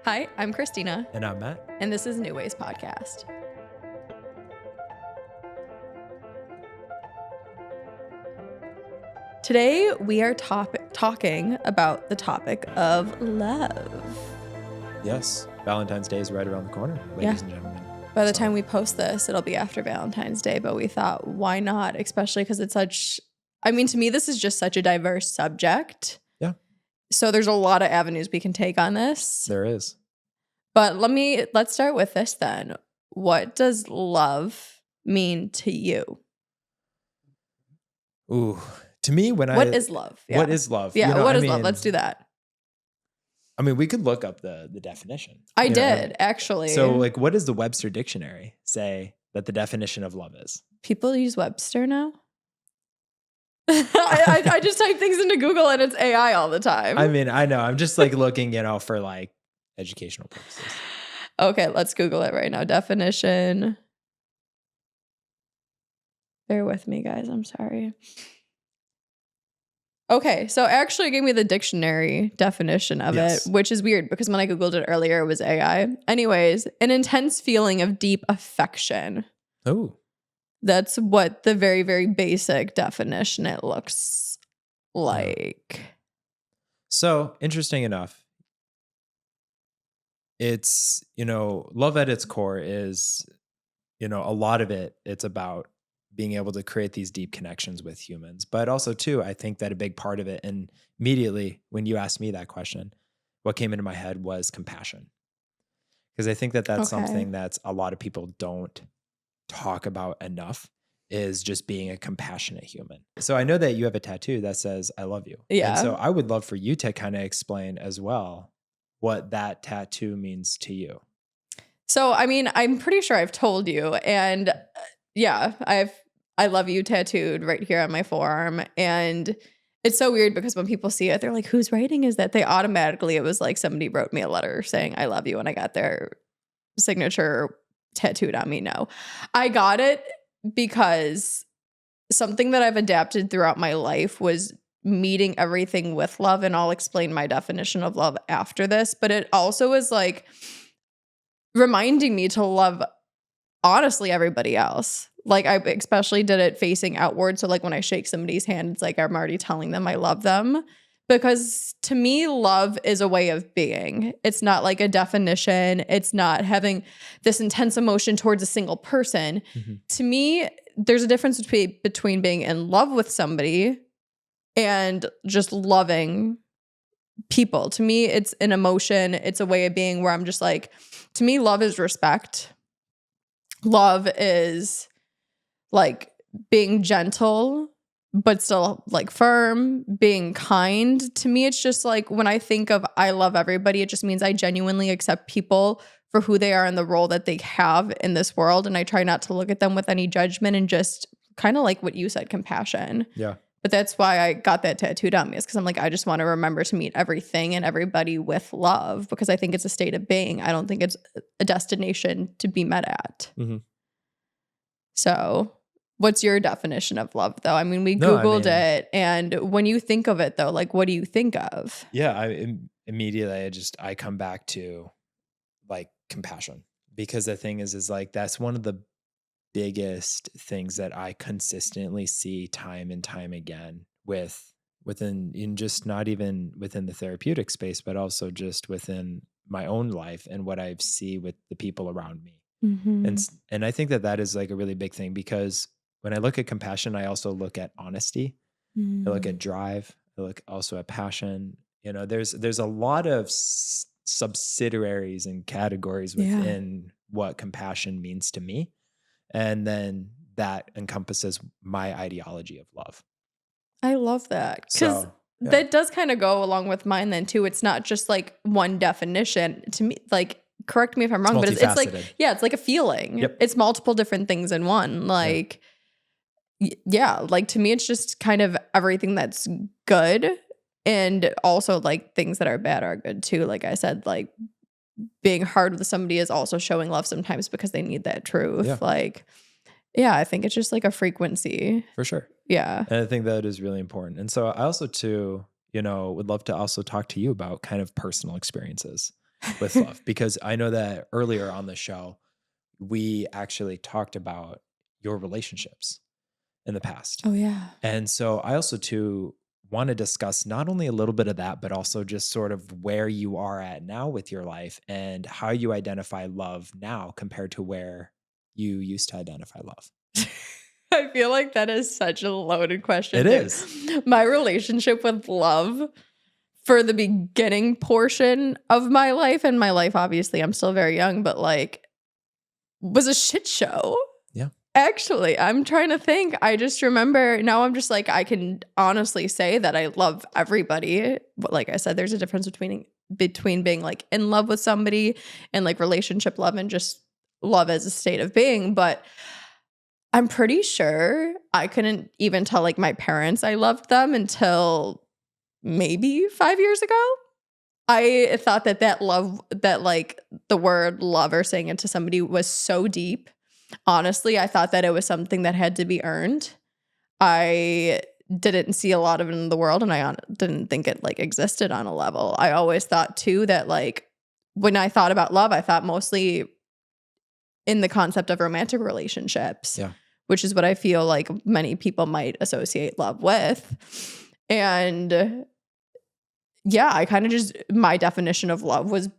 Hi, I'm Christina, And I'm Matt. and this is New Ways Podcast. Today, we are talking about the topic of love. Yes, Valentine's Day is right around the corner, ladies and gentlemen. By the time we post this, it'll be after Valentine's Day, but we thought, why not? Especially because it's to me, this is just such a diverse subject. Yeah. So there's a lot of avenues we can take on this. There is. But let's start with this then. What does love mean to you? Ooh, to me, What is love? What is love? Yeah, what is love? Let's do that. I mean, we could look up the definition. I did, actually. So, what does the Webster Dictionary say that the definition of love is? People use Webster now? I just type things into Google and it's AI all the time. I mean, I know. I'm just looking, for educational purposes. Okay, let's Google it right now. Definition. Bear with me, guys. I'm sorry. Okay, so actually it gave me the dictionary definition of it, which is weird because when I Googled it earlier, it was AI. Anyways, an intense feeling of deep affection. Oh. That's what the very, very basic definition it looks like. So, interesting enough, it's, love at its core is, a lot of it's about being able to create these deep connections with humans. But also, too, I think that a big part of it, and immediately when you asked me that question, what came into my head was compassion. Because I think that's something that a lot of people don't talk about enough, is just being a compassionate human. So I know that you have a tattoo that says, I love you. Yeah. And so I would love for you to kind of explain as well what that tattoo means to you. So, I'm pretty sure I've told you, and yeah, I love you tattooed right here on my forearm. And it's so weird because when people see it, they're like, whose writing is that? It was like somebody wrote me a letter saying I love you, and I got their signature tattooed on me. No, I got it because something that I've adapted throughout my life was meeting everything with love, and I'll explain my definition of love after this. But it also is like reminding me to love, honestly, everybody else. Like, I especially did it facing outward. So like when I shake somebody's hand, it's like I'm already telling them I love them. Because to me, love is a way of being. It's not like a definition. It's not having this intense emotion towards a single person. Mm-hmm. To me, there's a difference between being in love with somebody and just loving people. To me, it's an emotion. It's a way of being where I'm just like, to me, love is respect. Love is like being gentle, but still like firm, being kind. To me, it's just like when I think of I love everybody, it just means I genuinely accept people for who they are and the role that they have in this world. And I try not to look at them with any judgment and just kind of like what you said, compassion. Yeah. But that's why I got that tattooed on me, is because I'm like, I just want to remember to meet everything and everybody with love, because I think it's a state of being. I don't think it's a destination to be met at. Mm-hmm. So what's your definition of love, though? We Googled it. And when you think of it, though, like, what do you think of? Yeah, immediately I come back to like compassion, because the thing is like that's one of the biggest things that I consistently see time and time again within just not even within the therapeutic space, but also just within my own life and what I see with the people around me. Mm-hmm. And I think that is like a really big thing, because when I look at compassion, I also look at honesty. Mm-hmm. I look at drive. I look also at passion. There's a lot of subsidiaries and categories within what compassion means to me. And then that encompasses my ideology of love. I love that. Because that does kind of go along with mine then too. It's not just like one definition to me. Like, correct me if I'm wrong, but it's like, it's like a feeling. Yep. It's multiple different things in one. Like, like to me, it's just kind of everything that's good. And also like things that are bad are good too. Like I said, like being hard with somebody is also showing love sometimes because they need that truth. Yeah. Like, yeah, I think it's just like a frequency. For sure. Yeah. And I think that is really important. And so I also too, would love to also talk to you about kind of personal experiences. with love? Because I know that earlier on the show, we actually talked about your relationships in the past. Oh, yeah. And so I also too want to discuss not only a little bit of that, but also just sort of where you are at now with your life and how you identify love now compared to where you used to identify love. I feel like that is such a loaded It question, too. is. My relationship with love for the beginning portion of my life, and my life, obviously, I'm still very young, but like, was a shit show. Yeah. Actually, I'm trying to think. I just remember now I'm just like, I can honestly say that I love everybody. But like I said, there's a difference between being like in love with somebody and like relationship love and just love as a state of being. But I'm pretty sure I couldn't even tell like my parents I loved them until maybe 5 years ago. I thought that love, that like the word love or saying it to somebody was so deep. Honestly, I thought that it was something that had to be earned. I didn't see a lot of it in the world, and I didn't think it like existed on a level. I always thought too that like when I thought about love, I thought mostly in the concept of romantic relationships, Yeah. which is what I feel like many people might associate love with. And yeah, I kind of just, my definition of love was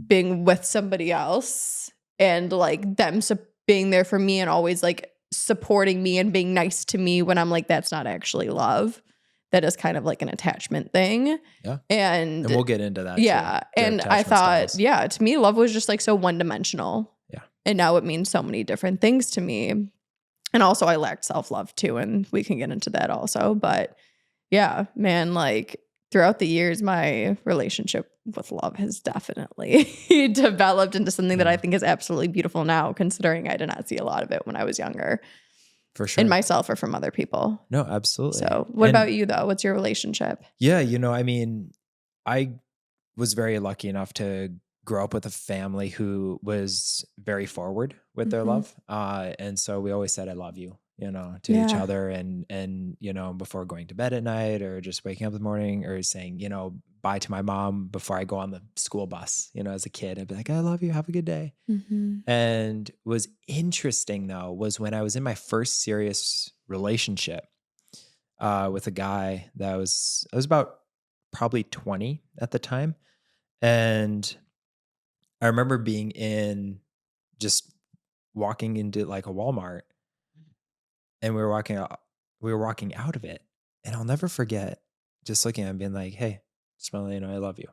being with somebody else and like them being there for me and always like supporting me and being nice to me when I'm like, that's not actually love. That is kind of like an attachment thing. Yeah. And we'll get into that. yeah. Too, And I thought, yeah, to me, love was just like so one dimensional. Yeah. And now it means so many different things to me. And also I lacked self-love too. And we can get into that also. But yeah, man, like throughout the years, my relationship with love has definitely developed into something that I think is absolutely beautiful now, considering I did not see a lot of it when I was younger. For sure. In myself or from other people. No, absolutely. So what about you though? What's your relationship? Yeah, I mean, I was very lucky enough to grow up with a family who was very forward with their love. And so we always said, I love you, to each other. And, before going to bed at night or just waking up in the morning or saying, bye to my mom before I go on the school bus, as a kid, I'd be like, I love you. Have a good day. And was interesting though, was when I was in my first serious relationship with a guy that I was about probably 20 at the time. And I remember being just walking into like a Walmart and we were walking out of it. And I'll never forget just looking at him being like, hey, just want to let you know I love you.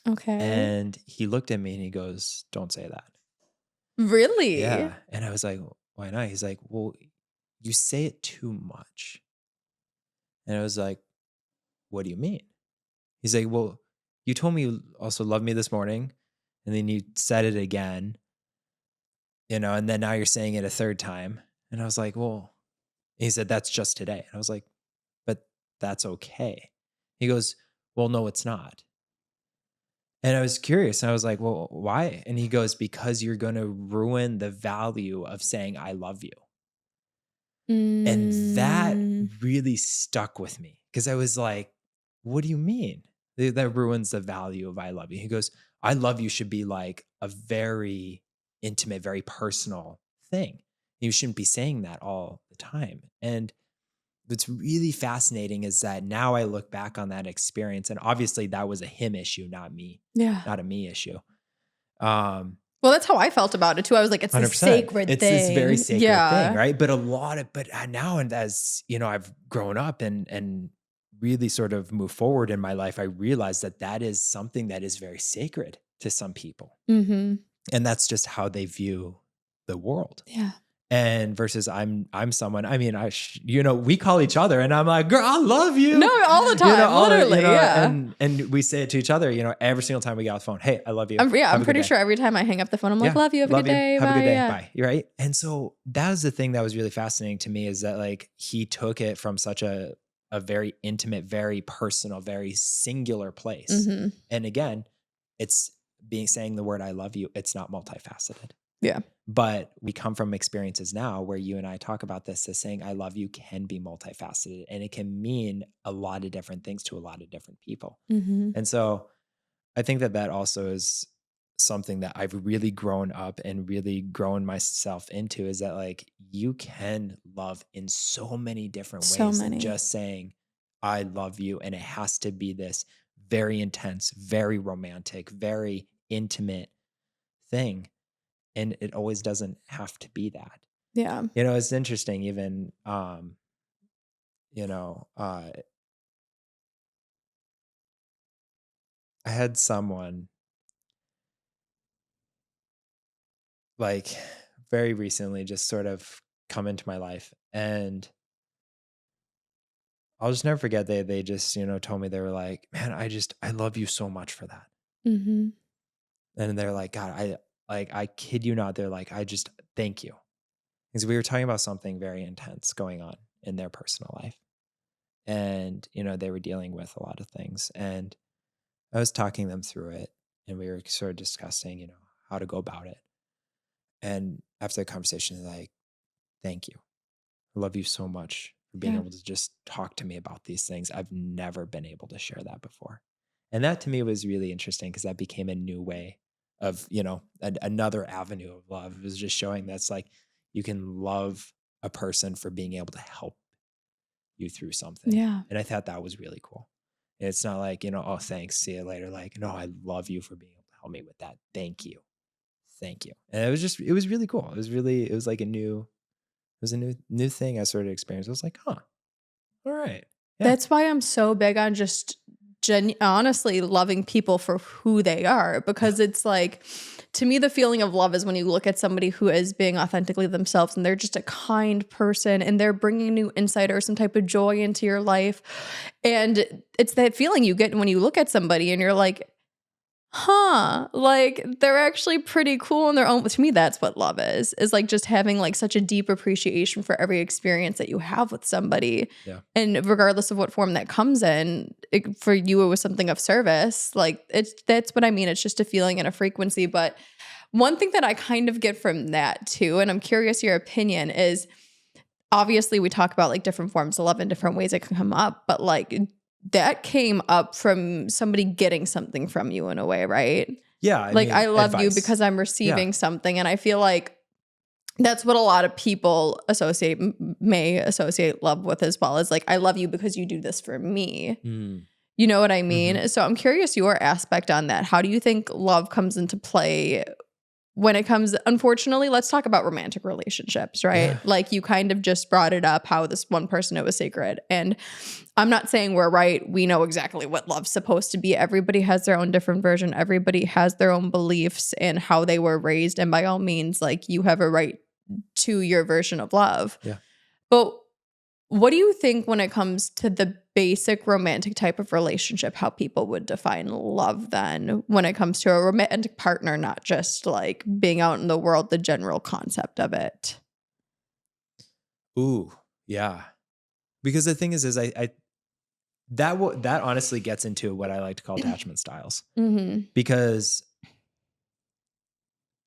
Okay. And he looked at me and he goes, don't say that. Really? Yeah. And I was like, why not? He's like, well, you say it too much. And I was like, what do you mean? He's like, well, you told me you also love me this morning. And then you said it again, and then now you're saying it a third time. And I was like, well, he said, that's just today. And I was like, but that's okay. He goes, well, no, it's not. And I was curious. And I was like, well, why? And he goes, because you're going to ruin the value of saying, I love you. And that really stuck with me because I was like, what do you mean? That ruins the value of I love you. He goes, I love you should be like a very intimate, very personal thing. You shouldn't be saying that all the time. And what's really fascinating is that now I look back on that experience, and obviously that was a him issue, not me. Yeah. Not a me issue. Well, that's how I felt about it too. I was like, it's 100%. A sacred thing. It's this very sacred thing, right? But now, and as I've grown up and really sort of moved forward in my life, I realized that is something that is very sacred to some people. And that's just how they view the world. Yeah. And versus I'm someone, I mean, we call each other and I'm like, girl, I love you. No, all the time, literally. Yeah. And we say it to each other, every single time we get off the phone, hey, I love you. I'm pretty sure every time I hang up the phone, I'm like, love you. Have a good day. Have bye. a good day. Yeah. Bye. Right. And so that was the thing that was really fascinating to me, is that like he took it from such a very intimate, very personal, very singular place. And again, it's saying the word I love you. It's not multifaceted. Yeah. But we come from experiences now where you and I talk about this, as saying I love you can be multifaceted, and it can mean a lot of different things to a lot of different people. And so I think that that also is something that I've really grown up and really grown myself into, is that like you can love in so many different So ways than many. just saying, I love you. And it has to be this very intense, very romantic, very intimate thing. And it always doesn't have to be that. Yeah. It's interesting, even, you know, uh, I had someone like very recently just sort of come into my life, and I'll just never forget they just, told me, they were like, "Man, I love you so much for that." Mhm. And they're like, "God, I kid you not." They're like, "I just thank you." Because we were talking about something very intense going on in their personal life. And, they were dealing with a lot of things. And I was talking them through it, and we were sort of discussing, how to go about it. And after the conversation, they're like, "Thank you. I love you so much for being Yeah. able to just talk to me about these things. I've never been able to share that before." And that to me was really interesting, because that became a new way of, another avenue of love. It was just showing that's like you can love a person for being able to help you through something. Yeah. And I thought that was really cool. It's not like, "Oh, thanks, see you later." Like, no, I love you for being able to help me with that. Thank you. Thank you. And it was really cool. It was like a new thing I sort of experienced. I was like, huh, all right. Yeah. That's why I'm so big on just honestly loving people for who they are, Yeah. because it's like, to me, the feeling of love is when you look at somebody who is being authentically themselves and they're just a kind person and they're bringing new insight or some type of joy into your life. And it's that feeling you get when you look at somebody and you're like, huh, like they're actually pretty cool in their own. To me, that's what love is like just having like such a deep appreciation for every experience that you have with somebody. Yeah. And regardless of what form that comes in, for you, it was something of service. Like that's what I mean. It's just a feeling and a frequency. But one thing that I kind of get from that too, and I'm curious your opinion, is obviously we talk about like different forms of love and different ways it can come up, but like that came up from somebody getting something from you in a way, right? Yeah. I Like, mean, I love you advice. because I'm Yeah. receiving something. And I feel like that's what a lot of people may associate love with as well, as like, I love you because you do this for me. Mm. You know what I Hmm. mean? So I'm curious your aspect on that. How do you think love comes into play when it comes, unfortunately, let's talk about romantic relationships, right? Yeah. Like you kind of just brought it up, how this one person, it was sacred. And I'm not saying we're right. We know exactly what love's supposed to be. Everybody has their own different version. Everybody has their own beliefs and how they were raised. And by all means, like you have a right to your version of love. Yeah. But what do you think when it comes to the basic romantic type of relationship, how people would define love then when it comes to a romantic partner, not just like being out in the world, the general concept of it? Ooh. Yeah. Because the thing is that honestly gets into what I like to call attachment styles, Mm-hmm. because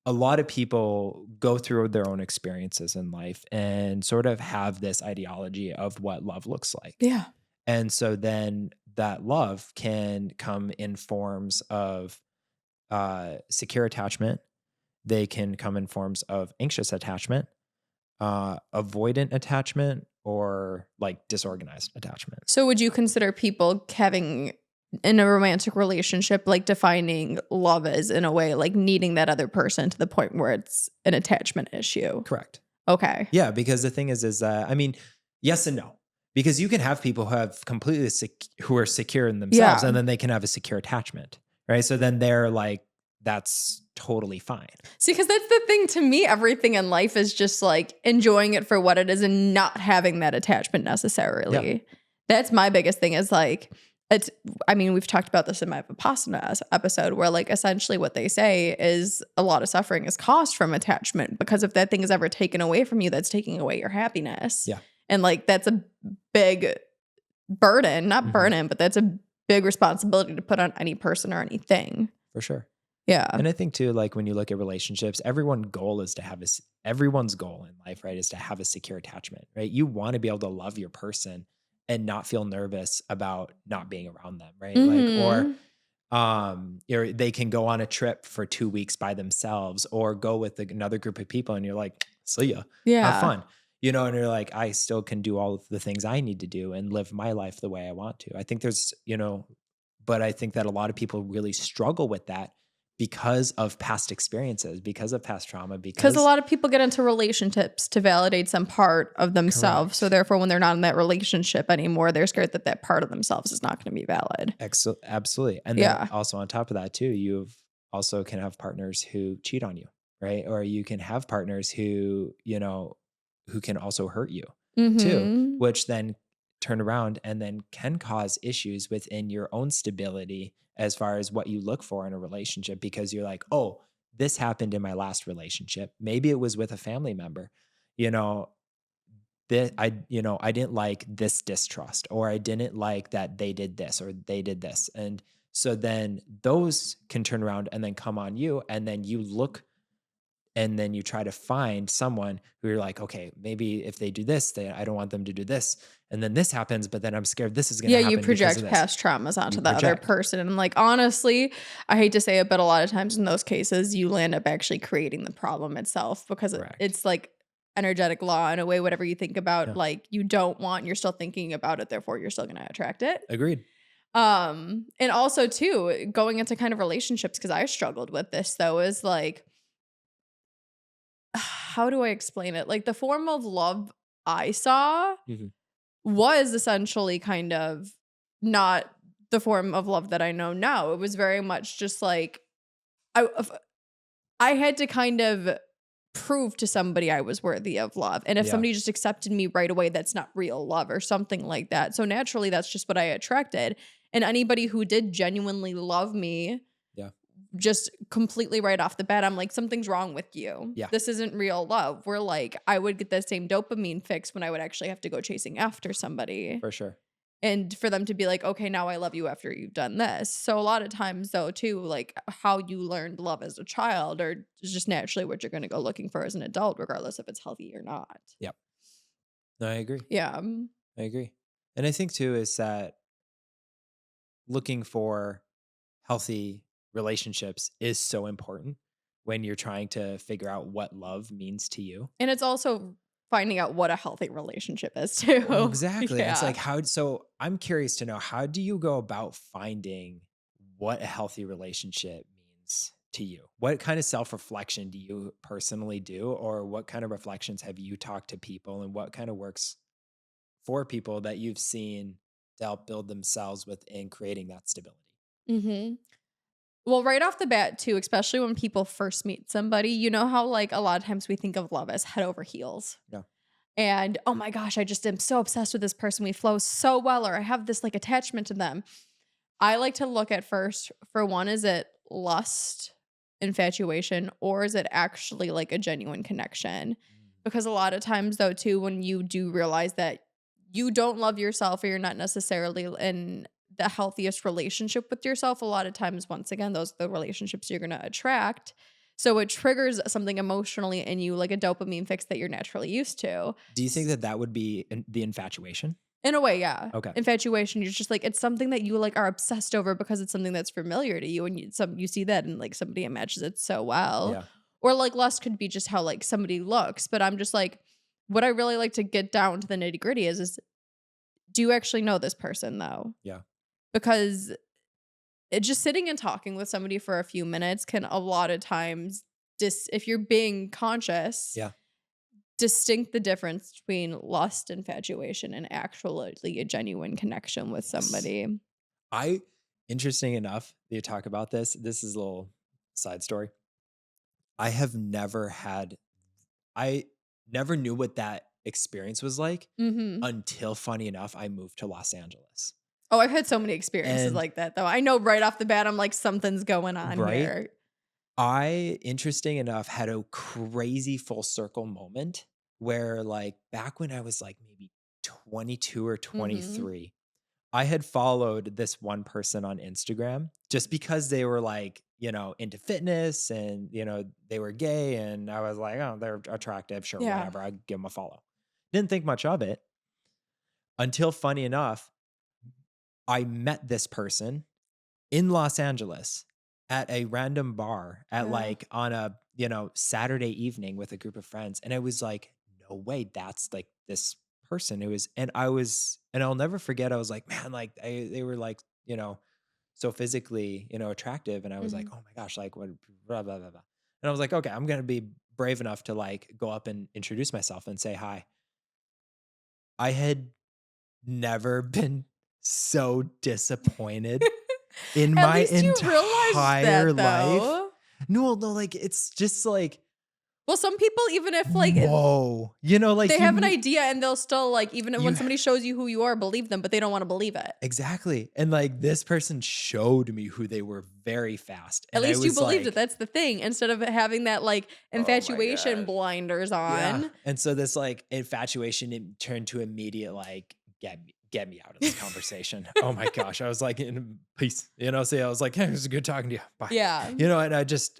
a lot of people go through their own experiences in life and sort of have this ideology of what love looks like. Yeah. And so then that love can come in forms of secure attachment. They can come in forms of anxious attachment, avoidant attachment, or like disorganized attachment. So would you consider people having in a romantic relationship, like defining love as in a way, like needing that other person to the point where it's an attachment issue? Correct. Okay. Yeah, because the thing is that I mean, yes and no. Because you can have people who have who are secure in themselves, Yeah. and then they can have a secure attachment, right? So then they're like, that's totally fine. See, because that's the thing to me, everything in life is just like enjoying it for what it is and not having that attachment Yeah. necessarily. That's my biggest thing is like, it's, I mean, we've talked about this in my Vipassana episode where like essentially what they say is a lot of suffering is caused from attachment, because if that thing is ever taken away from you, that's taking away your happiness. Yeah. And like, that's a big burden, not Mhm. burden, but that's a big responsibility to put on any person or anything. For sure. Yeah. And I think too, like when you look at relationships, everyone's goal in life, right, is to have a secure attachment, right? You want to be able to love your person and not feel nervous about not being around them, right? Like, or Mm-hmm. Or they can go on a trip for 2 weeks by themselves or go with another group of people and you're like, "See ya. Have Yeah. fun." And you're like, "I still can do all of the things I need to do and live my life the way I want to." I think but I think that a lot of people really struggle with that because of past experiences, because of past trauma, Because a because lot of people get into relationships to validate some part of themselves. So correct. therefore, when they're not in that relationship anymore, they're scared that that part of themselves is not going to be valid. Absolutely. And then Yeah. also on top of that too, you've also can have partners who cheat on you, right? Or you can have partners who can also hurt you too, Mm-hmm. which then turn around and then can cause issues within your own stability as far as what you look for in a relationship because you're like, "Oh, this happened in my last relationship. Maybe it was with a family member." You know, that I didn't like this distrust, or I didn't like that they did this or they did this. And so then those can turn around and then come on you. And then you look and then you try to find someone who you're like, okay, maybe if they do this, I don't want them to do this. And then this happens, but then I'm scared this is going to Yeah, you happen because of project this. past traumas You onto the other project. person. And like, honestly, I hate to say it, but a lot of times in those cases, you land up actually creating the problem itself because Correct. it's like energetic law in a way, whatever you think about, Yeah. like you don't want, you're still thinking about it, therefore you're still going to attract it. Agreed. And also too, going into kind of relationships, because I struggled with this though, is like, how do I explain it? Like the form of love I saw Mhm. was essentially kind of not the form of love that I know now. It was very much just like if I had to kind of prove to somebody I was worthy of love. And if Yeah. somebody just accepted me right away, that's not real love or something like that. So naturally, that's just what I attracted. And anybody who did genuinely love me, Yeah. just completely right off the bat, I'm like, something's wrong with you. Yeah. This isn't real love. We're like, I would get that same dopamine fix when I would actually have to go chasing after somebody. For sure. And for them to be like, okay, now I love you after you've done this. So a lot of times though, too, like how you learned love as a child or is just naturally what you're gonna go looking for as an adult, regardless if it's healthy or not. Yeah. No, I agree. Yeah. I agree. And I think too is that looking for healthy relationships is so important when you're trying to figure out what love means to you. And it's also finding out what a healthy relationship is Well, too. exactly. It's Yeah. like so I'm curious to know, how do you go about finding what a healthy relationship means to you? What kind of self-reflection do you personally do, or what kind of reflections have you talked to people, and what kind of works for people that you've seen to help build themselves within creating that stability? Hmm. Well, right off the bat, too, especially when people first meet somebody, you know how like a lot of times we think of love as head over heels. Yeah. And oh my gosh, I just am so obsessed with this person. We flow so well, or I have this like attachment to them. I like to look at first for one, is it lust, infatuation, or is it actually like a genuine connection? Mm. Because a lot of times, though, too, when you do realize that you don't love yourself or you're not necessarily in the healthiest relationship with yourself, a lot of times, once again, those are the relationships you're going to attract. So it triggers something emotionally in you, like a dopamine fix that you're naturally used to. Do you think that that would be the infatuation? In a way, yeah. Okay. Infatuation, you're just like it's something that you like are obsessed over because it's something that's familiar to you and you see that and like somebody imagines it so well. Yeah. Or like lust could be just how like somebody looks, but I'm just like what I really like to get down to the nitty-gritty is do you actually know this person though? Yeah. Because just sitting and talking with somebody for a few minutes can a lot of times if you're being conscious Yeah. distinct the difference between lust, infatuation, and actually a genuine connection with Yes. somebody. I Interesting enough that you talk about this. This is a little side story. I have never had I never knew what that experience was like Mhm. until, funny enough, I moved to Los Angeles. Oh, I've had so many experiences And like that, though. I know right off the bat, I'm like, something's going on right, here. I, interesting enough, had a crazy full circle moment where, like, back when I was like maybe 22 or Mhm. 23, I had followed this one person on Instagram just because they were like, into fitness and, they were gay. And I was like, oh, they're attractive. Sure, Yeah. whatever. I'd give them a follow. Didn't think much of it until, funny enough, I met this person in Los Angeles at a random bar at Yeah. like on a, Saturday evening with a group of friends. And I was like, no way, that's like this person. And I'll never forget, I was like, man, like they were like, so physically, attractive. And I was like, Mhm. oh my gosh, like what, blah, blah, blah, blah. And I was like, okay, I'm going to be brave enough to like go up and introduce myself and say hi. I had never been so disappointed in At my least you realized entire that life. though. No, like, it's just like, Well, some people, even if like whoa, like they have an idea and they'll still like, even when you somebody shows you who you are, believe them, but they don't want to believe it. exactly. And like this person showed me who they were very fast. At And I least you was believed it. like, That's the thing. Instead of having that like oh my infatuation gosh. blinders Yeah. on. And so this like infatuation turned to immediate like get me out of this conversation. Oh my gosh. I was like in peace. So I was like, hey, it was good talking to you. Bye. Yeah.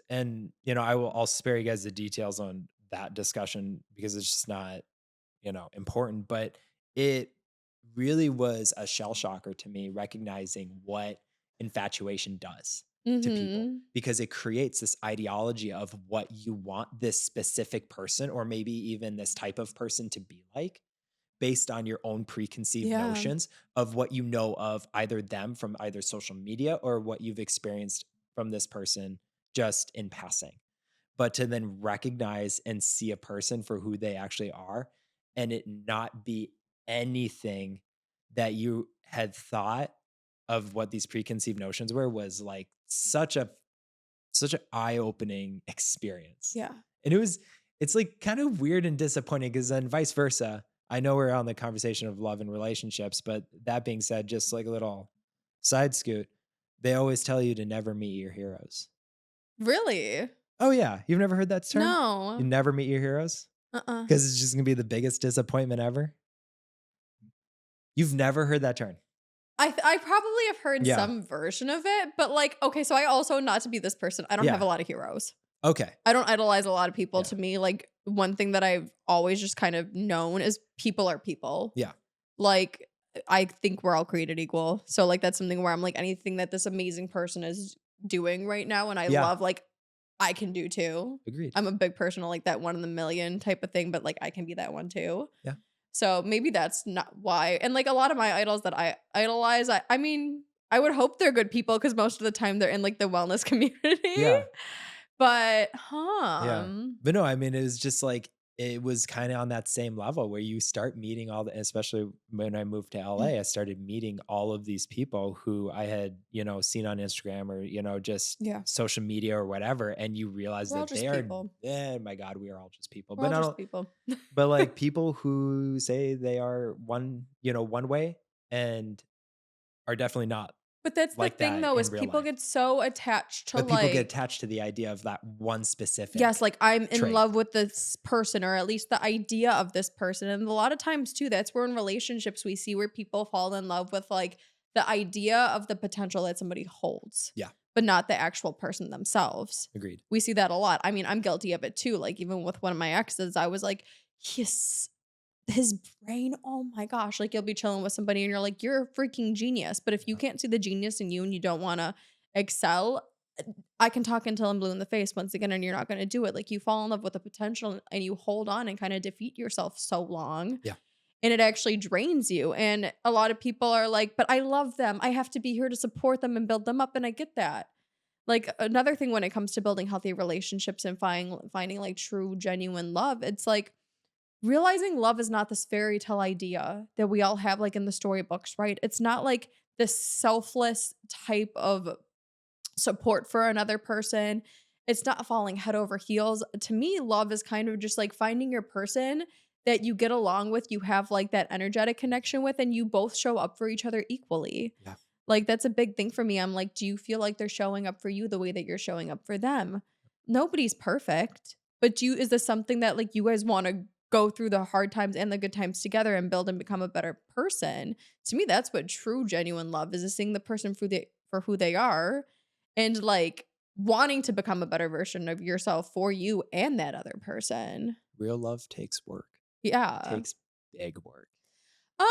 And I'll spare you guys the details on that discussion because it's just not, important. But it really was a shell shocker to me recognizing what infatuation does to people Mhm. because it creates this ideology of what you want this specific person or maybe even this type of person to be like based on your own preconceived Yeah. notions of what you know of either them from either social media or what you've experienced from this person just in passing. But to then recognize and see a person for who they actually are and it not be anything that you had thought of what these preconceived notions were was like such an eye-opening experience. Yeah. And it's like kind of weird and disappointing because then vice versa. I know we're on the conversation of love and relationships, but that being said, just like a little side scoot, they always tell you to never meet your heroes. Really? Oh yeah, you've never heard that term? You No. never meet your heroes Uh-uh. because it's just gonna be the biggest disappointment ever. You've never heard that term? I probably have heard Yeah, some version of it, but like, okay, so I also, not to be this person, I don't have yeah, a lot of heroes. okay, I don't idolize a lot of people. yeah, To me, like one thing that I've always just kind of known is people are people. yeah, Like I think we're all created equal. So like that's something where I'm like anything that this amazing person is doing right now and I yeah. love, like I can do too. Agreed. I'm a big person of like that one in the million type of thing, but like I can be that one too. Yeah, So maybe that's not why. And like a lot of my idols that I idolize, I mean, I would hope they're good people because most of the time they're in like the wellness community. yeah. But Yeah. But no, I mean, it was just like it was kind of on that same level where you start meeting especially when I moved to LA, I started meeting all of these people who I had, seen on Instagram or, just yeah, social media or whatever. And you realize we're all that just they are, people. my God, we are all just people. We're But all not, just people. but like people who say they are one way and are definitely not But that's the like thing that though, in is real people life. get so attached to But people get like, attached to the idea of that one yes, specific like I'm in trait. love with this person or at least the idea of this person. And a lot of times too, that's where in relationships we see where people fall in love with like the idea of the potential that somebody holds, Yeah. but not the actual person themselves. Agreed. We see that a lot. I mean, I'm guilty of it too. Like even with one of my exes, I was like, yes, his brain, oh my gosh, like you'll be chilling with somebody and you're like, you're a freaking genius. But if you Yeah. can't see the genius in you and you don't want to excel, I can talk until I'm blue in the face once again, and you're not going to do it. Like you fall in love with the potential and you hold on and kind of defeat yourself so long. Yeah. And it actually drains you. And a lot of people are like, but I love them. I have to be here to support them and build them up. And I get that. Like another thing when it comes to building healthy relationships and finding like true, genuine love, it's like realizing love is not this fairy tale idea that we all have like in the storybooks, right? It's not like this selfless type of support for another person. It's not falling head over heels. To me, love is kind of just like finding your person that you get along with, you have like that energetic connection with, and you both show up for each other equally. Yeah. Like that's a big thing for me. I'm like, do you feel like they're showing up for you the way that you're showing up for them? Nobody's perfect, but is this something that like you guys want to go through the hard times and the good times together and build and become a better person? To me, that's what true genuine love is seeing the person for who they are and like wanting to become a better version of yourself for you and that other person. Real love takes work. Yeah. Takes big work. Um,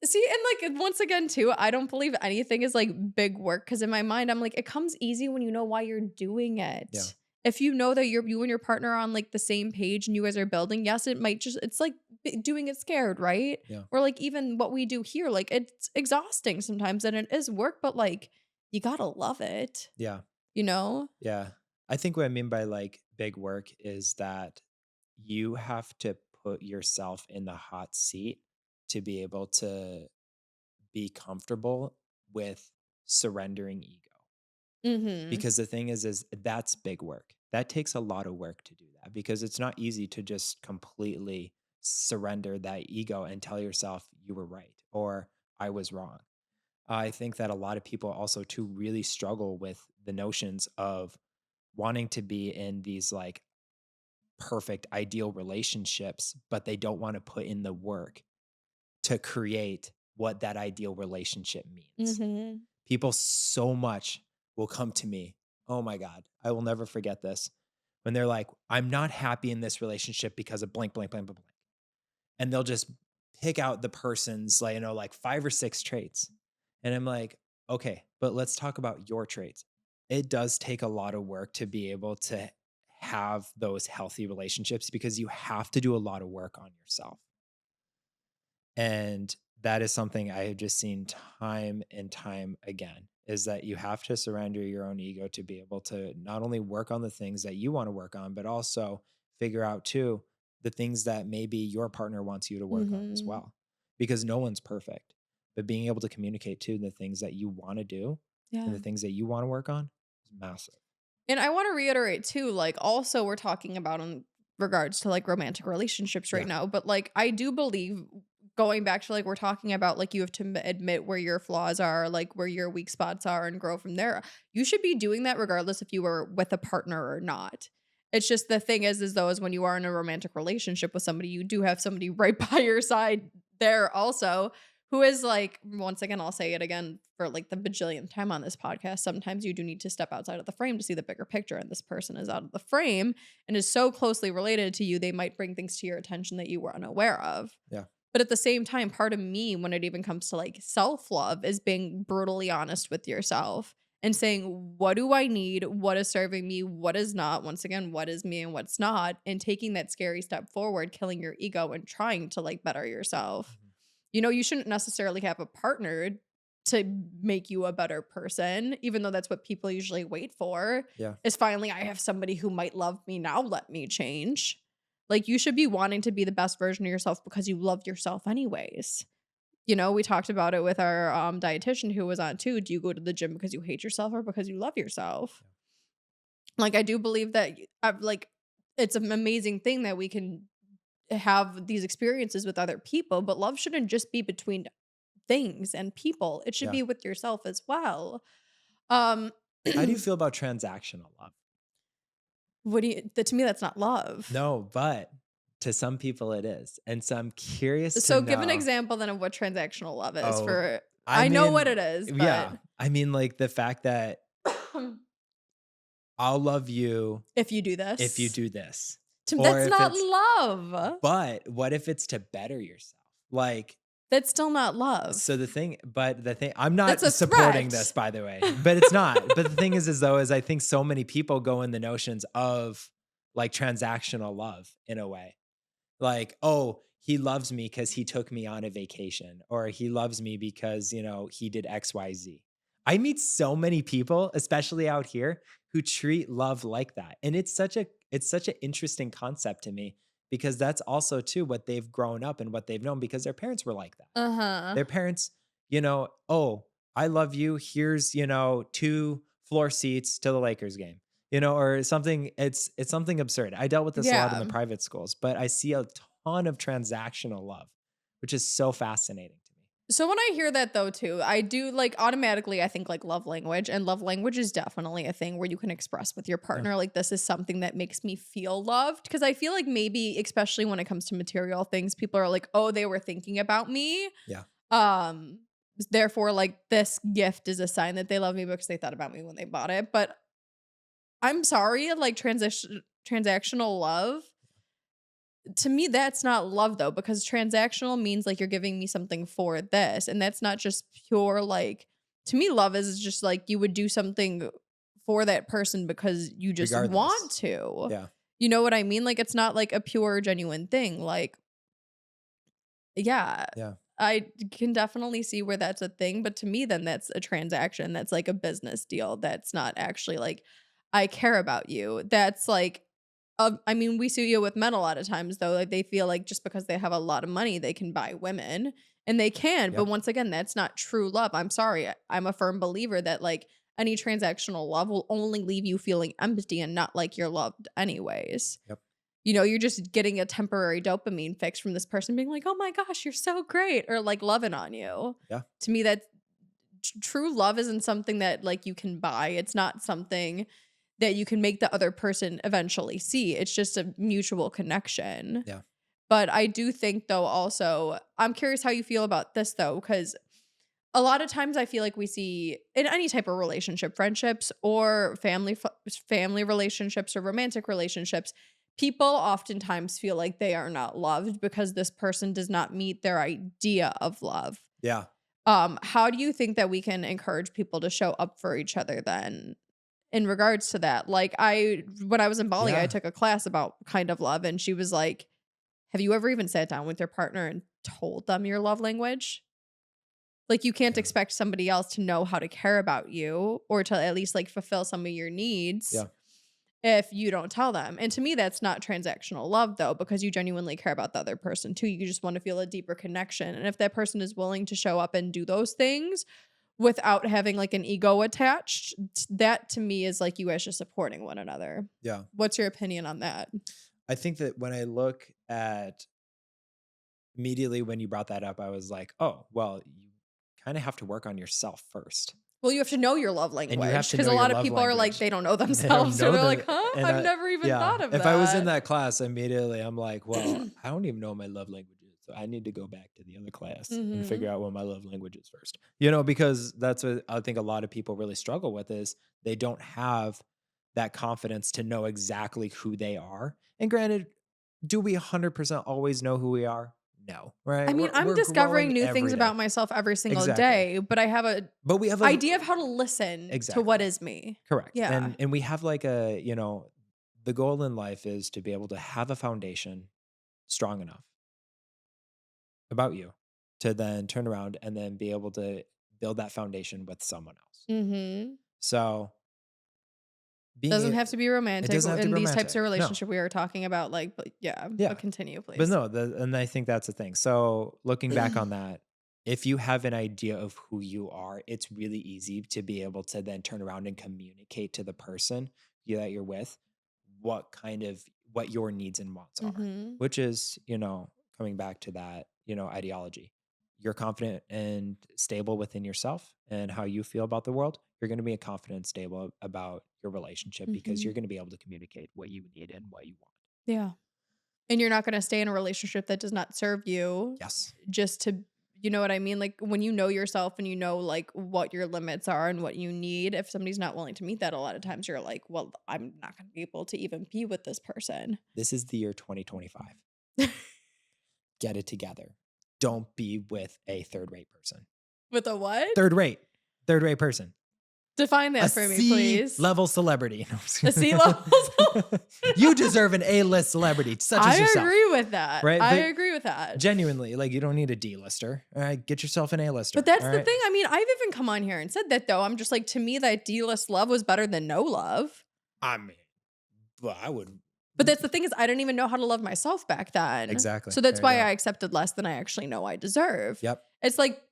See, and like once again too, I don't believe anything is like big work because in my mind I'm like it comes easy when you know why you're doing Yeah. it. If you know that you and your partner are on like the same page and you guys are building, yes, it might just it's like doing it scared, right? Yeah. Or like even what we do here, like it's exhausting sometimes and it is work, but like you gotta love it, Yeah. you know? Yeah. I think what I mean by like big work is that you have to put yourself in the hot seat to be able to be comfortable with surrendering ego. Mm-hmm. Because the thing is that's big work. That takes a lot of work to do that because it's not easy to just completely surrender that ego and tell yourself you were right or I was wrong. I think that a lot of people also too really struggle with the notions of wanting to be in these like perfect ideal relationships, but they don't want to put in the work to create what that ideal relationship means. Mm-hmm. People so much will come to me. Oh my God, I will never forget this. When they're like, I'm not happy in this relationship because of blank, blank, blank, blank, blank. And they'll just pick out the person's, like, like 5 or 6 traits. And I'm like, okay, but let's talk about your traits. It does take a lot of work to be able to have those healthy relationships because you have to do a lot of work on yourself. And that is something I have just seen time and time again is that you have to surrender your own ego to be able to not only work on the things that you want to work on, but also figure out too the things that maybe your partner wants you to work on as Mm-hmm. well. Because no one's perfect. But being able to communicate to the things that you want to do and Yeah. the things that you want to work on is massive. And I want to reiterate too, like also we're talking about in regards to like romantic relationships right Yeah. now, but like I do believe going back to like we're talking about like you have to admit where your flaws are, like where your weak spots are and grow from there. You should be doing that regardless if you were with a partner or not. It's just the thing is though is when you are in a romantic relationship with somebody, you do have somebody right by your side there also who is like once again I'll say it again for like the bajillionth time on this podcast, sometimes you do need to step outside of the frame to see the bigger picture and this person is out of the frame and is so closely related to you they might bring things to your attention that you were unaware of. Yeah. But at the same time, part of me when it even comes to like self-love is being brutally honest with yourself and saying what do I need, what is serving me, what is not, once again what is me and what's not, and taking that scary step forward, killing your ego and trying to like better yourself. Mhm. You know, you shouldn't necessarily have a partner to make you a better person, even though that's what people usually wait for. Yeah. Is finally, I have somebody who might love me now, let me change. Like, you should be wanting to be the best version of yourself because you love yourself anyways. You know, we talked about it with our dietitian who was on too. Do you go to the gym because you hate yourself or because you love yourself? Like, I do believe that, like, it's an amazing thing that we can have these experiences with other people, but love shouldn't just be between things and people. It should Yeah. be with yourself as well. Um, How do you feel about transactional love? what do you, that to me, that's not love. No, but to some people it is. And so I'm curious to So give an know. example then of what transactional love is Oh, for, I I know what mean, it is, but yeah. I mean, like the fact that I'll love you if you do if you this, do this. Or that's if not it's, love. but what if it's to better yourself? Like, That's still not so love. the thing, I'm That's not a supporting this, threat. by the way, but it's not. But the thing is though, is I think so many people go in the notions of like transactional love in a way. Like, oh, he loves me because he took me on a vacation, or he loves me because, he did XYZ. I meet so many people, especially out here, who treat love like that. And it's such an interesting concept to me because that's also too what they've grown up and what they've known because their parents were like that. Uh-huh. Their parents, oh, I love you. Here's, 2 floor seats to the Lakers game, or something. It's something absurd. I dealt with this a lot in the Yeah. private schools, but I see a ton of transactional love, which is so fascinating to me. So when I hear that though too, I do like automatically I think like love language, and love language is definitely a thing where you can express with your Yeah. partner like this is something that makes me feel loved, because I feel like maybe especially when it comes to material things people are like, "Oh, they were thinking about me." Yeah. Um Therefore like this gift is a sign that they love me because they thought about me when they bought it. But I'm sorry, like transactional love to me, that's not love though, because transactional means like you're giving me something for this. And that's not just pure like, to me, love is just like you would do something for that person because you just want Regardless. to. Yeah. You know what I mean? Like it's not like a pure, genuine thing. Like, yeah, Yeah. I can definitely see where that's a thing. But to me, then that's a transaction. That's like a business deal. That's not actually like, I care about you. That's like, I mean, we see it with men a lot of times, though. Like they feel like just because they have a lot of money, they can buy women, and they can. But Yep. once again, that's not true love. I'm sorry. I'm a firm believer that like any transactional love will only leave you feeling empty and not like you're loved, anyways. Yep. You know, you're just getting a temporary dopamine fix from this person being like, "Oh my gosh, you're so great," or like loving on you. Yeah. To me, that true love isn't something that like you can buy. It's not something that you can make the other person eventually see. It's just a mutual connection. Yeah. But I do think though also, I'm curious how you feel about this though, because a lot of times I feel like we see in any type of relationship, friendships or family relationships or romantic relationships, people oftentimes feel like they are not loved because this person does not meet their idea of love. Yeah. How do you think that we can encourage people to show up for each other then in regards to that? Like when I was in Bali, I Yeah. took a class about kind of love and she was like, have you ever even sat down with your partner and told them your love language? Like you can't Yeah. expect somebody else to know how to care about you or to at least like fulfill some of your needs Yeah. if you don't tell them. And to me, that's not transactional love though, because you genuinely care about the other person too. You just want to feel a deeper connection. And if that person is willing to show up and do those things without having like an ego attached, that to me is like you guys just supporting one another. Yeah. What's your opinion on that? I think that when I look at immediately when you brought that up, I was like, oh, well, you kind of have to work on yourself first. Well, you have to know your love And you have language to because know a your lot of love people are like, language. they don't know They don't themselves. Or know they're like, the huh? and I've never even yeah, thought of if I was in that. that class, immediately I'm like, well, I don't even know my love languages. So I need to go back to the other class and Hmm. figure out what my love language is first. You know, because that's what I think a lot of people really struggle with is they don't have that confidence to know exactly who they are. And granted, do we 100% always know who we are? No, I right? mean, I'm We're discovering growing new things every day. about myself every single Exactly. day, but I have a But we have a idea of how to listen to what exactly. is me. Correct. Yeah. And we have like a, you know, the goal in life is to be able to have a foundation strong enough about you to then turn around and then be able to build that foundation with someone else. Mhm. So being Doesn't have to be it romantic doesn't have to in be these types romantic. of No. relationship we are talking about, like, but yeah, but Yeah. continue, But please. no, and I think that's the thing. So looking back on that, if you have an idea of who you are, it's really easy to be able to then turn around and communicate to the person that you're with what your needs and wants are, Mhm. which is, you know, coming back to that, you know, ideology. You're confident and stable within yourself and how you feel about the world. You're going to be confident and stable about your relationship because you're Mhm. going to be able to communicate what you need and what you want. Yeah. And you're not gonna stay in a relationship that does not serve you Yes. just to, you know what I mean? Like, when you know yourself and you know, like, what your limits are and what you need, if somebody's not willing to meet that, a lot of times you're like, "Well, I'm not gonna be able to even be with this person." This is the year 2025. Get it together. Don't be with a third rate person. With a what? Third rate. Third rate person. Define A that for me, C please. level celebrity. No, I'm just A sea kidding. level. You deserve an A-list celebrity, such as I yourself. agree with that. Right? I But agree with that. genuinely, like you don't need a D-lister. All right. Get yourself an A-lister. But that's All the right. thing. I mean, I've even come on here and said that though. I'm just like, to me, that D-list love was better than no love. I mean, well, I would. But that's the thing is I didn't even know how to love myself back then. Exactly. So that's There you why go. I accepted less than I actually know I deserve. Yep. It's like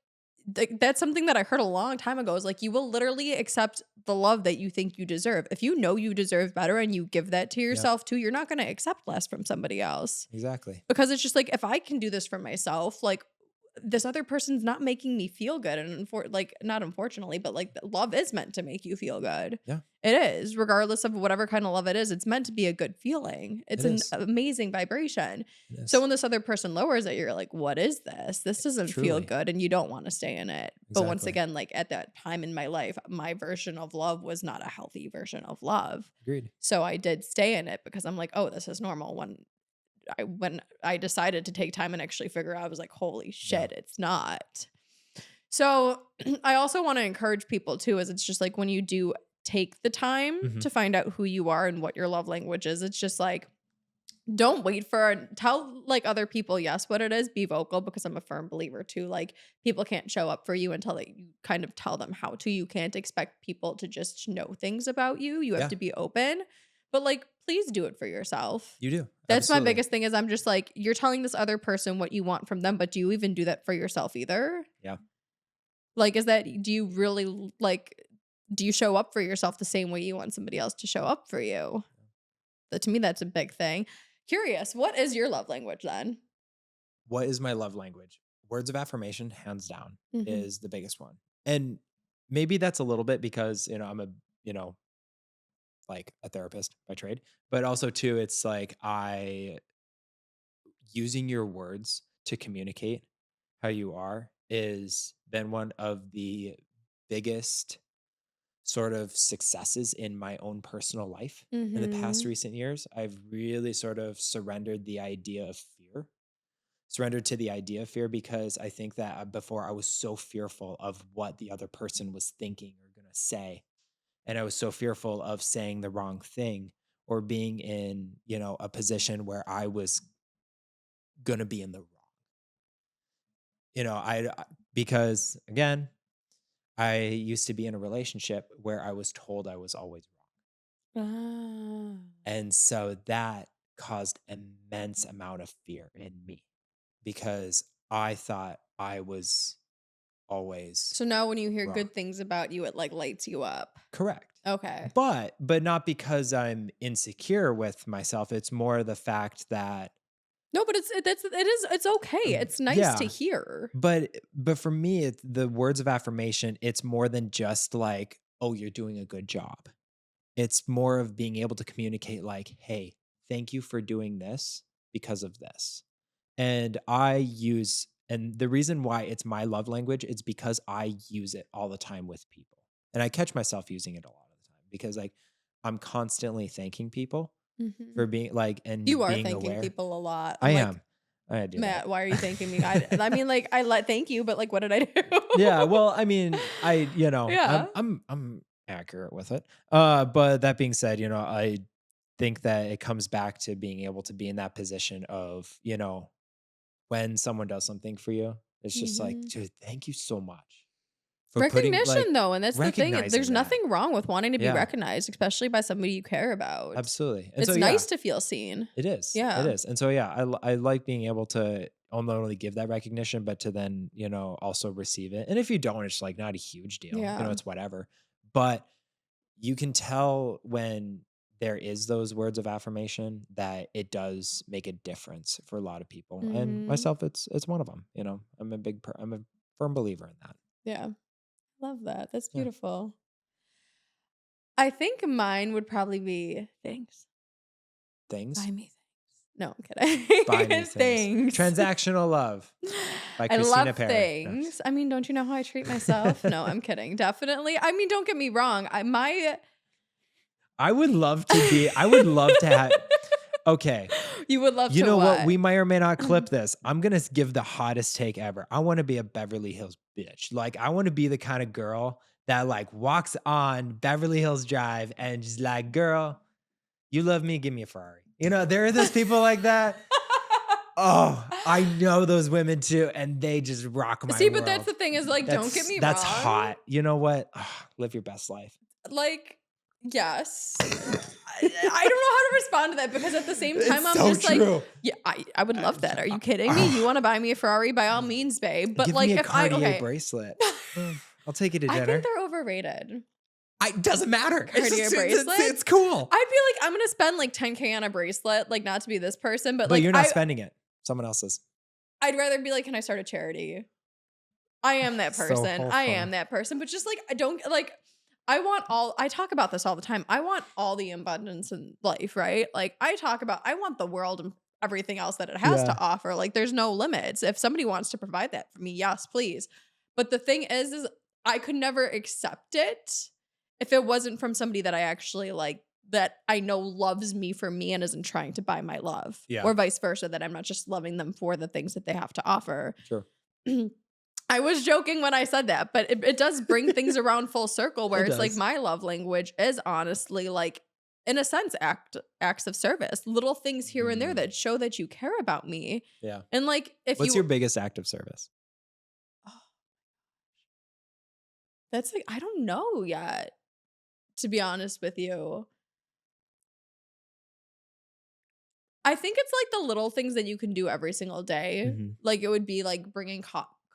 that's something that I heard a long time ago is like you will literally accept the love that you think you deserve. If you know you deserve better and you give that to Yep. yourself too, you're not going to accept less from somebody else. Exactly. Because it's just like if I can do this for myself, like this other person's not making me feel good. And like, not unfortunately, but like love is meant to make you feel good. Yeah. It is, regardless of whatever kind of love it is. It's meant to be a good feeling. It's It an is. amazing vibration. It So is. when this other person lowers it, you're like, what is this? This doesn't feel Truly. good. And you don't want to stay in it. But once Exactly. again, like at that time in my life, my version of love was not a healthy version of love. Agreed. So I did stay in it because I'm like, oh, this is normal. When when I decided to take time and actually figure out, I was like, holy Yeah. shit, it's not. So I also want to encourage people too, is it's just like when you do take the time Mhm. to find out who you are and what your love language is, it's just like, don't wait for tell like other people yes what it is, be vocal, because I'm a firm believer too, like people can't show up for you until you kind of tell them how to. You can't expect people to just know things about you. You have Yeah, to be open, but like please do it for yourself. you do. That's my Absolutely. biggest thing, is I'm just like, you're telling this other person what you want from them, but do you even do that for yourself either? Yeah. Like, is that, do you really like, do you show up for yourself the same way you want somebody else to show up for you? That, to me, that's a big thing. Curious, what is your love language then? What is my love language? Words of affirmation, hands down, Mhm. is the biggest one. And maybe that's a little bit because, I'm a, you know, like a therapist by trade, but also too, it's like using your words to communicate how you are is been one of the biggest sort of successes in my own personal life in the past Mhm. recent years. I've really sort of surrendered to the idea of fear, because I think that before I was so fearful of what the other person was thinking or going to say. And I was so fearful of saying the wrong thing or being in, a position where I was going to be in the wrong. Because again, I used to be in a relationship where I was told I was always wrong. Ah. And so that caused immense amount of fear in me because I thought I was always So now when you hear wrong. good things about you, it like lights you up. Correct. Okay. But not because I'm insecure with myself. It's more the fact that No, but it's okay. It's nice to yeah, hear. but for me, it's the words of affirmation. It's more than just like, oh, you're doing a good job. It's more of being able to communicate like, hey, thank you for doing this because of this. And the reason why it's my love language is because I use it all the time with people. And I catch myself using it a lot of the time because like I'm constantly thanking people for Mhm. being like You and are being thanking aware. people a lot. I I'm like, am. I do that. Matt, why are you thanking me? I mean, like, I let thank you, but like, what did I do? Yeah, well, I mean, Yeah. I'm accurate with it. But that being said, I think that it comes back to being able to be in that position of, when someone does something for you, it's just like, Mhm. dude, thank you so much for putting Recognition, like though, and that's the thing. There's recognizing that. nothing wrong with wanting to be Yeah, recognized, especially by somebody you care about. absolutely. And so, It's yeah, nice to feel seen. it is. It Yeah. is. And so, yeah, I like being able to not only give that recognition, but to then, also receive it. And if you don't, it's like not a huge deal. Yeah. It's whatever. But you can tell when there is those words of affirmation that it does make a difference for a lot of people. And Mhm. myself, it's one of them. I'm a firm believer in that. Yeah. Love that. That's Yeah. beautiful. I think mine would probably be thanks. Things. Buy me things. No, I'm Buy me kidding. things. Thanks. Transactional love by I Christina love Perry. No. things. I mean, don't you know how I treat myself? No, I'm kidding. Definitely. I mean, don't get me wrong. I would love to have, okay. You would love You to know what? what? We may or may not clip this. I'm going to give the hottest take ever. I want to be a Beverly Hills bitch. Like, I want to be the kind of girl that like walks on Beverly Hills Drive and just like, girl, you love me, give me a Ferrari. There are those people like that. Oh, I know those women too, and they just rock my See, but that's world. the thing, is like, don't get me That's wrong. hot. You know what? Live your best life. Like, yes. I don't know how to respond to that, because at the same time, It's I'm so just like, true. yeah, I would love that. Are you kidding me? You Oh, want to buy me a Ferrari? By all means, babe. But give me like, a if I, Cartier okay. bracelet. I'll take you to I think dinner. they're overrated. Doesn't matter. Cartier It's bracelets. cool. I feel like I'm gonna spend like 10K on a bracelet, like not to be this person, but But like you're not spending it. Someone else's. I'd rather be like, can I start a charity? I am that So person. I wholesome. am that person. But just like, I don't like, I talk about this all the time. I want all the abundance in life, right? Like, I want the world and everything else that it has Yeah. to offer. Like, there's no limits. If somebody wants to provide that for me, yes, please. But the thing is I could never accept it if it wasn't from somebody that I actually like that I know loves me for me and isn't trying to buy my love, Yeah. or vice versa, that I'm not just loving them for the things that they have to offer. Sure. I was joking when I said that, but it does bring things around full circle where It it's like does. my love language is honestly like, in a sense, acts of service, little things here and there Mm, that show that you care about me. yeah. And like if What's your you biggest act of service? oh, that's like I don't know yet, to be honest with you. I think it's like the little things that you can do every single day. Mhm. Like it would be like bringing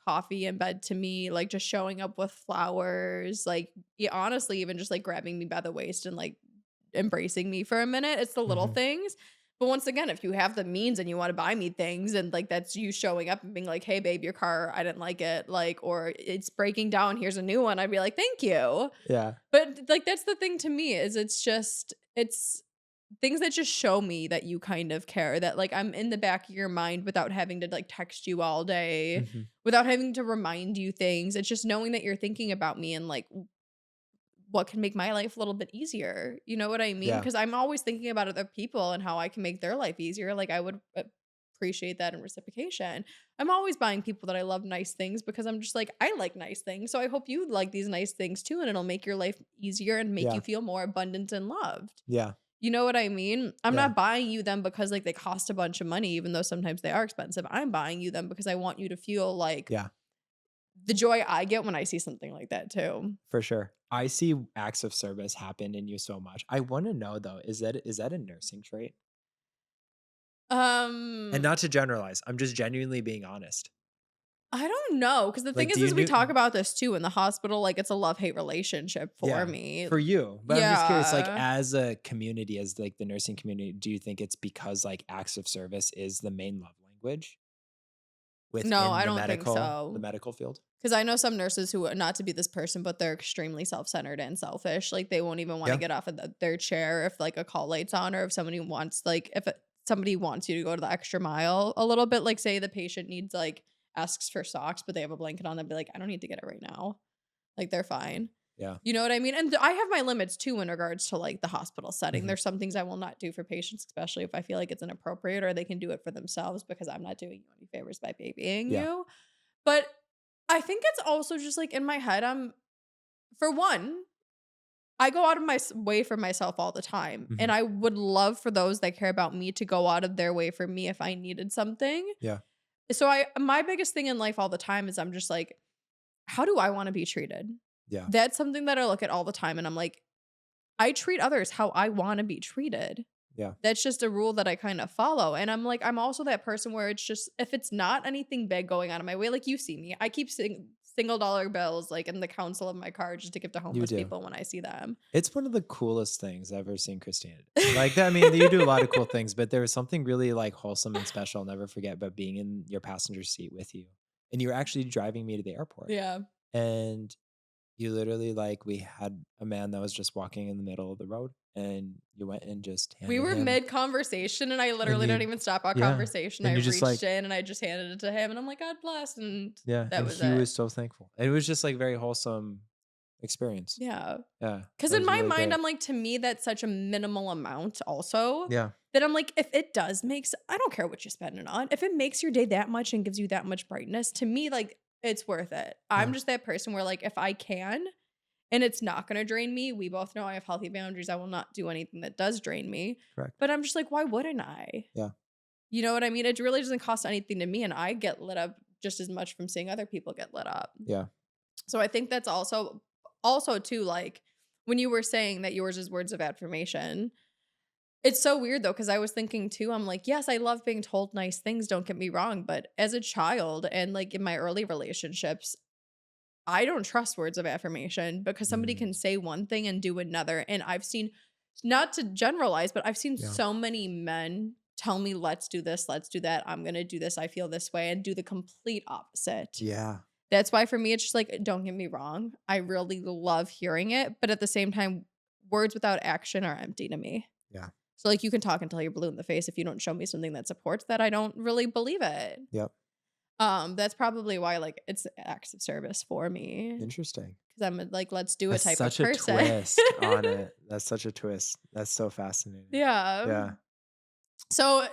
coffee in bed to me, like just showing up with flowers, like yeah, honestly, even just like grabbing me by the waist and like embracing me for a minute. It's the little Mhm. things. But once again, if you have the means and you want to buy me things and like that's you showing up and being like, "Hey babe, your car, I didn't like it." Like or it's breaking down, here's a new one. I'd be like, "Thank you." Yeah. But like that's the thing to me is it's things that just show me that you kind of care, that like I'm in the back of your mind without having to like text you all day, Mhm. without having to remind you things. It's just knowing that you're thinking about me and like what can make my life a little bit easier. You know what I mean? Yeah. Because I'm always thinking about other people and how I can make their life easier. Like I would appreciate that in reciprocation. I'm always buying people that I love nice things because I'm just like, I like nice things. So I hope you like these nice things too. And it'll make your life easier and make you Yeah. feel more abundant and loved. Yeah. You know what I mean? I'm Yeah. not buying you them because like they cost a bunch of money, even though sometimes they are expensive. I'm buying you them because I want you to feel like Yeah. the joy I get when I see something like that too. For sure. I see acts of service happen in you so much. I wanna know though, is that a nursing trait? And Um, not to generalize, I'm just genuinely being honest. I don't know, because the thing Like, do you is we knew talk about this too in the hospital, like it's a love-hate relationship for Yeah, me. for you. But I'm just curious, like, Yeah. as a community, as, like, the nursing community, do you think it's because, like, acts of service is the main love language No, within I the don't think medical the so. medical field? Because I know some nurses who, not to be this person, but they're extremely self-centered and selfish. Like they won't even want to Yeah. get off of their chair if like a call light's on, or if somebody wants like somebody wants you to go to the extra mile a little bit. Like say the patient needs like asks for socks, but they have a blanket on, they'll be like, I don't need to get it right now. Like they're fine. Yeah. You know what I mean? And I have my limits too in regards to like the hospital setting. Mhm. There's some things I will not do for patients, especially if I feel like it's inappropriate or they can do it for themselves because I'm not doing you any favors by babying Yeah. you. But I think it's also just like in my head, for one, I go out of my way for myself all the time. And Mhm. I would love for those that care about me to go out of their way for me if I needed something. Yeah. So my biggest thing in life all the time is I'm just like, how do I want to be treated? Yeah. That's something that I look at all the time and I'm like, I treat others how I want to be treated. Yeah. That's just a rule that I kind of follow. And I'm like, I'm also that person where it's just, if it's not anything big going out of my way, like you see me, I keep single dollar bills like in the console of my car just to give to You homeless do. people when I see them. It's one of the coolest things I've ever seen Christianity. Like, I mean, you do a lot of cool things, but there was something really, like, wholesome and special I'll never forget about being in your passenger seat with you, and you were actually driving me to the airport, Yeah. and you literally, like, we had a man that was just walking in the middle of the road, and you went and just We handed were him mid conversation and I and literally don't you even stop our yeah, conversation. I and you just, reached like in and I just handed it to him and I'm like, God bless. And yeah, that and was he it. was so thankful. And it was just, like, very wholesome experience. Yeah. Yeah, Because that in was my really mind, great. I'm like, to me, that's such a minimal amount also Yeah, that I'm like, if it does makes, I don't care what you spend it on. If it makes your day that much and gives you that much brightness, to me, like, it's worth it. I'm yeah, just that person where, like, if I can and it's not going to drain me, we both know I have healthy boundaries. I will not do anything that does drain me. correct. But I'm just like, why wouldn't I? Yeah, You know what I mean? It really doesn't cost anything to me. And I get lit up just as much from seeing other people get lit up. yeah, So I think that's also too, like when you were saying that yours is words of affirmation. It's so weird though, because I was thinking too, I'm like, yes, I love being told nice things, don't get me wrong. But as a child and like in my early relationships, I don't trust words of affirmation because somebody mm, can say one thing and do another. And I've seen, not to generalize, but I've seen yeah, so many men tell me, let's do this, let's do that. I'm going to do this. I feel this way, and do the complete opposite. yeah, That's why for me, it's just like, don't get me wrong. I really love hearing it. But at the same time, words without action are empty to me. yeah, So like you can talk until you're blue in the face. If you don't show me something that supports that, I don't really believe it. yep. That's probably why, like, it's acts of service for me Interesting. because I'm a, like, let's do it That's type of such a person. twist on it. That's such a twist. That's so fascinating. Yeah. Yeah. So,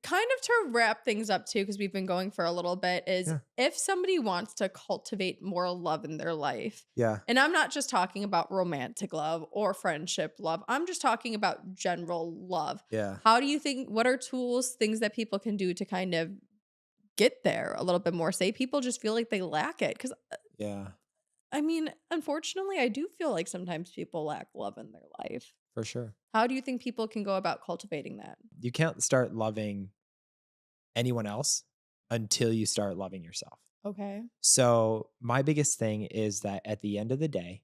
kind of to wrap things up too, because we've been going for a little bit, is Yeah. if somebody wants to cultivate more love in their life, Yeah. and I'm not just talking about romantic love or friendship love, I'm just talking about general love. Yeah. How do you think, what are tools, things that people can do to kind of get there a little bit more? Say people just feel like they lack it. Because, Yeah. I mean, unfortunately, I do feel like sometimes people lack love in their life. For sure. How do you think people can go about cultivating that? You can't start loving anyone else until you start loving yourself. Okay. So, my biggest thing is that at the end of the day,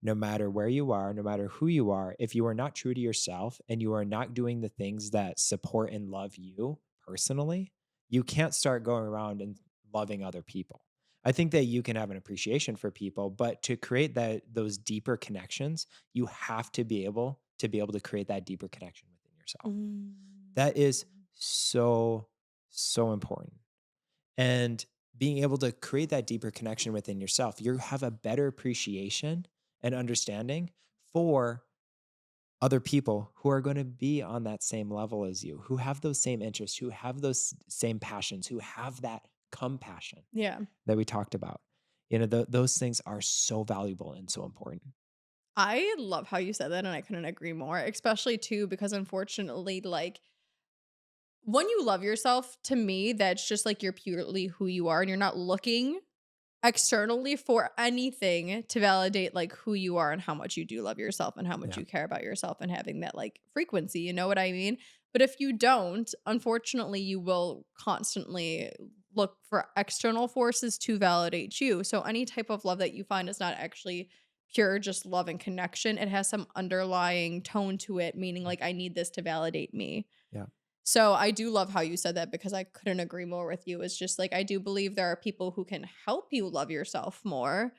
no matter where you are, no matter who you are, if you are not true to yourself and you are not doing the things that support and love you personally, you can't start going around and loving other people. I think that you can have an appreciation for people, but to create those deeper connections, you have to be able to create that deeper connection within yourself. Mm. That is so so important. And being able to create that deeper connection within yourself, you have a better appreciation and understanding for other people who are going to be on that same level as you, who have those same interests, who have those same passions, who have that compassion Yeah. that we talked about. Those things are so valuable and so important. I love how you said that, and I couldn't agree more, especially too, because unfortunately, like, when you love yourself, to me, that's just like you're purely who you are, and you're not looking externally for anything to validate like who you are and how much you do love yourself and how much Yeah, you care about yourself and having that like frequency, you know what I mean? But if you don't, unfortunately, you will constantly look for external forces to validate you. So any type of love that you find is not actually pure just love and connection. It has some underlying tone to it, meaning yeah, like I need this to validate me. yeah. So I do love how you said that because I couldn't agree more with you. It's just like I do believe there are people who can help you love yourself more.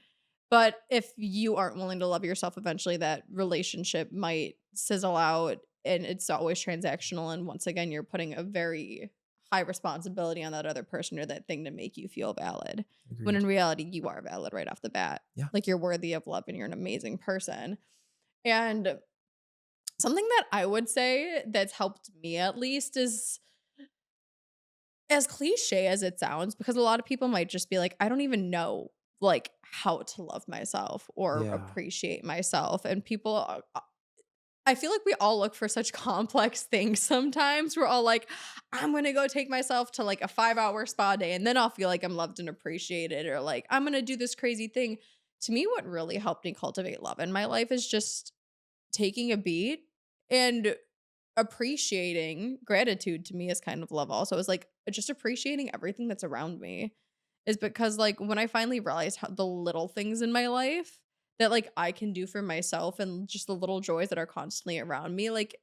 But if you aren't willing to love yourself, eventually that relationship might sizzle out and it's always transactional. And once again, you're putting a very high responsibility on that other person or that thing to make you feel valid. When in Agreed. reality, you are valid right off the bat. Yeah, Like you're worthy of love and you're an amazing person. And something that I would say that's helped me at least is as cliche as it sounds, because a lot of people might just be like, I don't even know like how to love myself or yeah, appreciate myself. And people I feel like we all look for such complex things sometimes. We're all like, I'm gonna go take myself to like a 5-hour spa day and then I'll feel like I'm loved and appreciated, or like I'm gonna do this crazy thing. To me, what really helped me cultivate love in my life is just taking a beat and appreciating gratitude. To me is kind of love also, is like just appreciating everything that's around me, is because like when I finally realized how the little things in my life that like I can do for myself and just the little joys that are constantly around me, like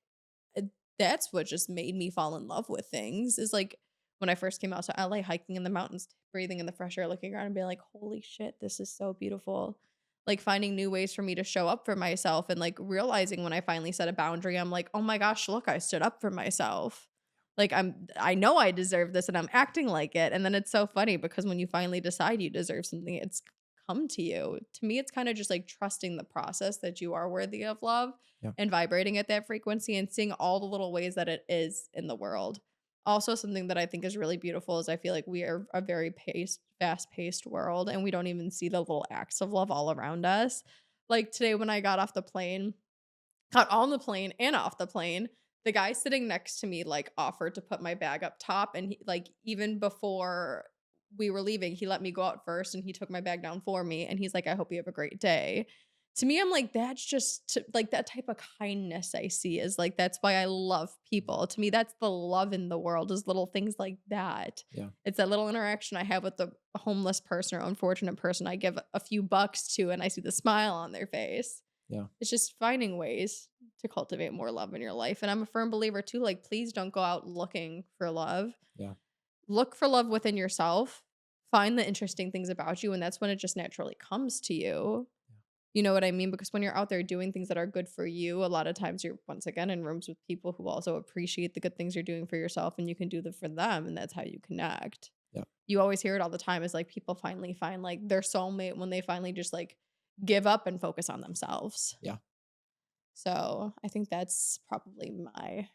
uh, that's what just made me fall in love with things. Is like when I first came out to LA, hiking in the mountains, breathing in the fresh air, looking around and being like, holy shit, this is so beautiful. Like finding new ways for me to show up for myself and like realizing when I finally set a boundary, I'm like, oh my gosh, look, I stood up for myself. Like I know I deserve this and I'm acting like it. And then it's so funny because when you finally decide you deserve something, it's come to you. To me, it's kind of just like trusting the process that you are worthy of love yeah. and vibrating at that frequency and seeing all the little ways that it is in the world. Also, something that I think is really beautiful is I feel like we are a very fast-paced world, and we don't even see the little acts of love all around us. Like today, when I got on the plane and off the plane, the guy sitting next to me like offered to put my bag up top, and he, like even before we were leaving, he let me go out first and he took my bag down for me and he's like, I hope you have a great day. To me, I'm like, that's just like that type of kindness I see is like, that's why I love people. To me, that's the love in the world, is little things like that. Yeah, It's that little interaction I have with the homeless person or unfortunate person I give a few bucks to and I see the smile on their face. yeah, It's just finding ways to cultivate more love in your life. And I'm a firm believer too, like, please don't go out looking for love. yeah. Look for love within yourself. Find the interesting things about you. And that's when it just naturally comes to you. You know what I mean? Because when you're out there doing things that are good for you, a lot of times you're once again in rooms with people who also appreciate the good things you're doing for yourself and you can do them for them. And that's how you connect. Yeah. you always hear it all the time is like people finally find like their soulmate when they finally just like give up and focus on themselves. Yeah. So I think that's probably my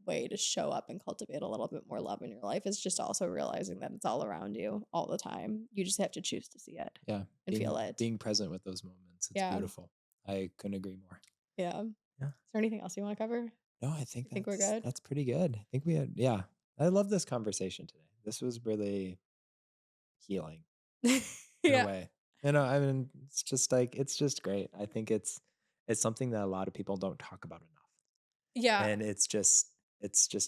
way to show up and cultivate a little bit more love in your life is just also realizing that it's all around you all the time. You just have to choose to see it Yeah. and feel it. Being present with those moments. It's Yeah. beautiful. I couldn't agree more. Yeah. Is Yeah. there anything else you want to cover? No, I think I think we're good. that's pretty good. I think we had, yeah. I love this conversation today. This was really healing in a Yeah. way. I mean, it's just like it's just great. I think it's something that a lot of people don't talk about enough. Yeah. And it's just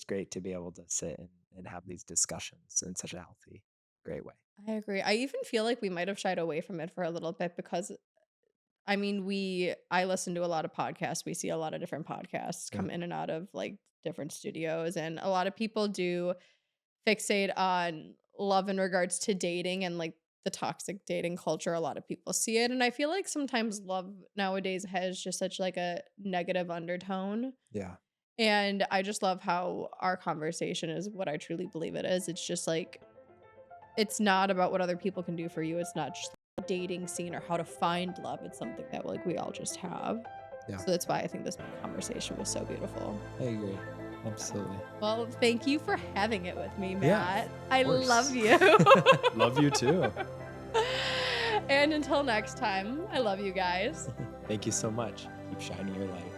great to be able to sit and have these discussions in such a healthy, great way. I agree. I even feel like we might have shied away from it for a little bit because I mean, I listen to a lot of podcasts. We see a lot of different podcasts Yeah. come in and out of like different studios, and a lot of people do fixate on love in regards to dating and like the toxic dating culture. A lot of people see it, and I feel like sometimes love nowadays has just such like a negative undertone. Yeah. And I just love how our conversation is what I truly believe it is. It's just like it's not about what other people can do for you. It's not just a dating scene or how to find love. It's something that like we all just have. Yeah. So that's why I think this conversation was so beautiful. I agree. Absolutely. Well, thank you for having it with me, Yeah, Matt. I course. love you. Love you too. And until next time, I love you guys. Thank you so much. Keep shining your light.